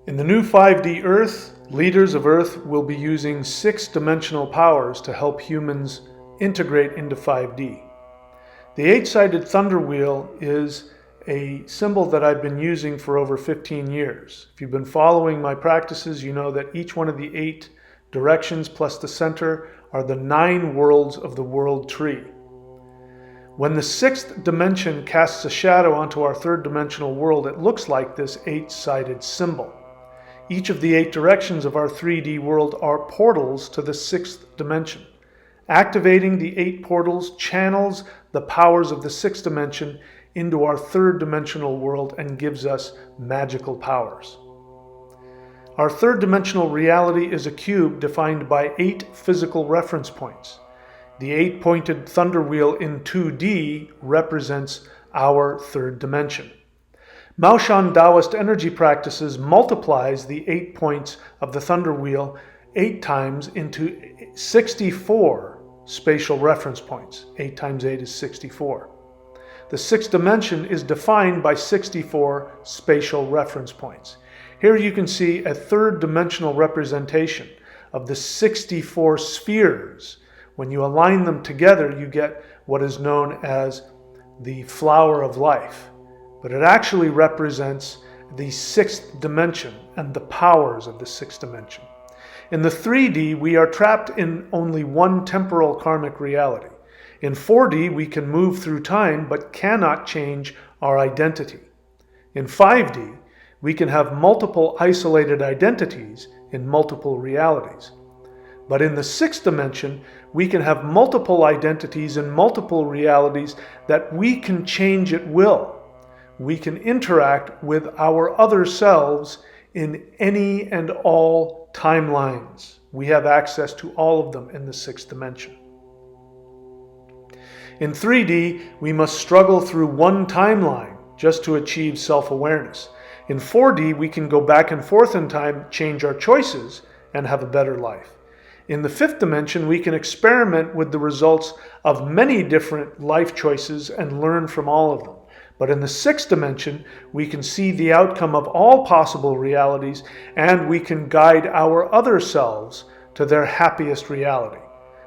In the new 5D Earth, leaders of Earth will be using six-dimensional powers to help humans integrate into 5D. The eight-sided thunder wheel is a symbol that I've been using for over 15 years. If you've been following my practices, you know that each one of the 8 directions plus the center are the 9 worlds of the world tree. When the 6th dimension casts a shadow onto our 3rd dimensional world, it looks like this 8-sided symbol. Each of the 8 directions of our 3D world are portals to the 6th dimension. Activating the 8 portals channels the powers of the 6th dimension into our 3rd dimensional world and gives us magical powers. Our 3rd dimensional reality is a cube defined by 8 physical reference points. The 8-pointed thunder wheel in 2D represents our 3rd dimension. Maoshan Taoist energy practices multiplies the 8 points of the thunder wheel 8 times into 64 spatial reference points. 8 times 8 is 64. The 6th dimension is defined by 64 spatial reference points. Here you can see a 3rd dimensional representation of the 64 spheres. When you align them together, you get what is known as the flower of life. But it actually represents the 6th dimension and the powers of the 6th dimension. In the 3D, we are trapped in only one temporal karmic reality. In 4D, we can move through time but cannot change our identity. In 5D, we can have multiple isolated identities in multiple realities. But in the 6th dimension, we can have multiple identities in multiple realities that we can change at will. We can interact with our other selves in any and all timelines. We have access to all of them in the 6th dimension. In 3D, we must struggle through one timeline just to achieve self-awareness. In 4D, we can go back and forth in time, change our choices, and have a better life. In the 5th dimension, we can experiment with the results of many different life choices and learn from all of them. But in the 6th dimension, we can see the outcome of all possible realities, and we can guide our other selves to their happiest reality.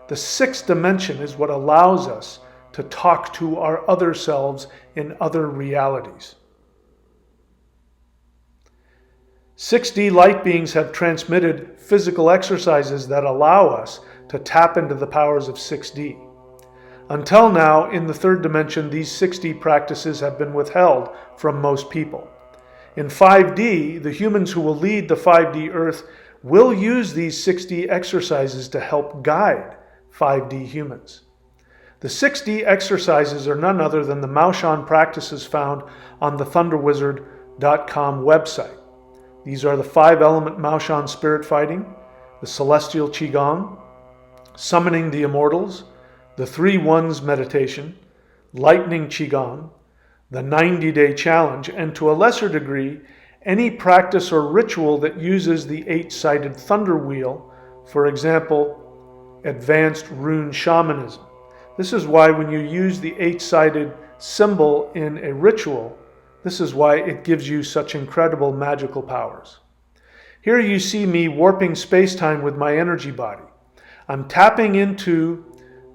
The 6th dimension is what allows us to talk to our other selves in other realities. 6D light beings have transmitted physical exercises that allow us to tap into the powers of 6D. Until now, in the 3rd dimension, these 6D practices have been withheld from most people. In 5D, the humans who will lead the 5D Earth will use these 6D exercises to help guide 5D humans. The 6D exercises are none other than the Maoshan practices found on the thunderwizard.com website. These are the 5-element Maoshan spirit fighting, the celestial qigong, summoning the immortals, the 3 Ones meditation, lightning qigong, the 90-day challenge, and to a lesser degree, any practice or ritual that uses the 8-sided thunder wheel, for example, advanced rune shamanism. This is why when you use the 8-sided symbol in a ritual, this is why it gives you such incredible magical powers. Here you see me warping space-time with my energy body. I'm tapping into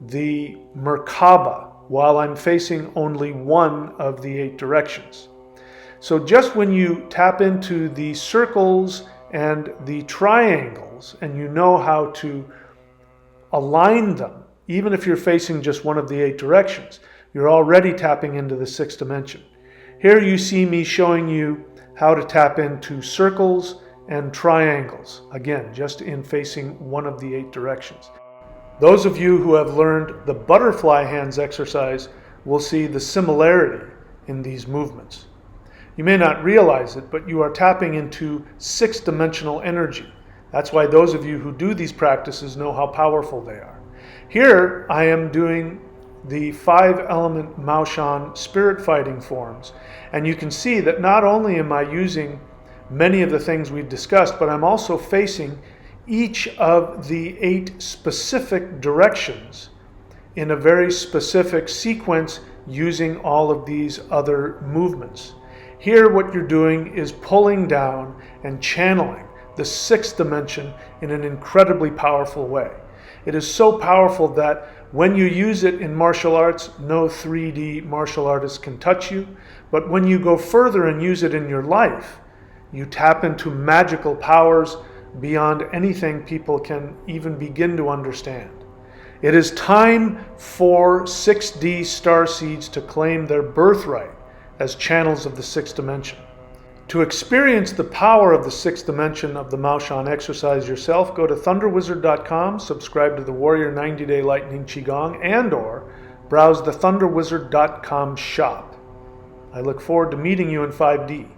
the Merkaba while I'm facing only one of the 8 directions. So just when you tap into the circles and the triangles and you know how to align them, even if you're facing just one of the 8 directions, you're already tapping into the 6th dimension. Here you see me showing you how to tap into circles and triangles, again, just in facing one of the 8 directions. Those of you who have learned the butterfly hands exercise will see the similarity in these movements. You may not realize it, but you are tapping into 6th-dimensional energy. That's why those of you who do these practices know how powerful they are. Here I am doing the 5-element Maoshan spirit fighting forms, and you can see that not only am I using many of the things we've discussed, but I'm also facing each of the 8 specific directions in a very specific sequence using all of these other movements. Here, what you're doing is pulling down and channeling the sixth dimension in an incredibly powerful way. It is so powerful that when you use it in martial arts, no 3D martial artist can touch you. But when you go further and use it in your life, you tap into magical powers beyond anything people can even begin to understand. It is time for 6D starseeds to claim their birthright as channels of the sixth dimension. To experience the power of the sixth dimension of the Maoshan exercise yourself, go to thunderwizard.com, subscribe to the Warrior 90-Day Lightning Qigong, and/or browse the thunderwizard.com shop. I look forward to meeting you in 5D.